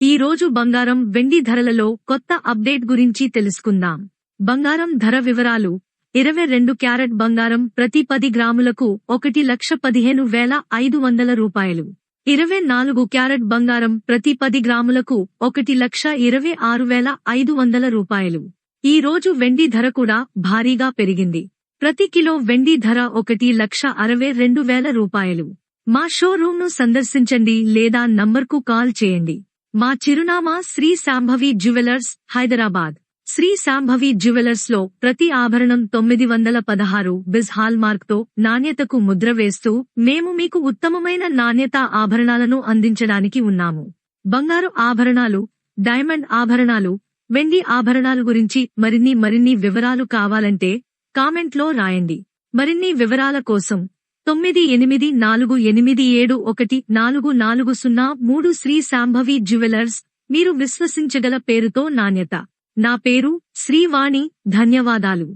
ఈ రోజు బంగారం వెండి ధరలలో కొత్త అప్డేట్ గురించి తెలుసుకుందాం. బంగారం ధర వివరాలు. 22 క్యారెట్ బంగారం ప్రతి 10 గ్రాములకు 1,15,500 రూపాయలు. 24 క్యారెట్ బంగారం ప్రతి 10 గ్రాములకు 1,26,500 రూపాయలు. ఈ రోజు వెండి ధర కూడా భారీగా పెరిగింది. ప్రతి కిలో వెండి ధర 1,62,000 రూపాయలు. మా షోరూంను సందర్శించండి లేదా నంబర్కు కాల్ చేయండి. మా చిరునామా శ్రీ శాంభవి జ్యువెలర్స్, హైదరాబాద్. శ్రీ శాంభవి జ్యువెలర్స్ లో ప్రతి ఆభరణం 916 బిజ్ హాల్మార్క్ తో నాణ్యతకు ముద్ర వేస్తూ మేము మీకు ఉత్తమమైన నాణ్యతా ఆభరణాలను అందించడానికి ఉన్నాము. బంగారు ఆభరణాలు, డైమండ్ ఆభరణాలు, వెండి ఆభరణాలు గురించి మరిన్ని వివరాలు కావాలంటే కామెంట్ లో రాయండి. మరిన్ని వివరాల కోసం 9848714403 శ్రీ శాంభవి జ్యువెలర్స్, మీరు విశ్వసించగల పేరుతో నాణ్యత. నా పేరు శ్రీవాణి. ధన్యవాదాలు.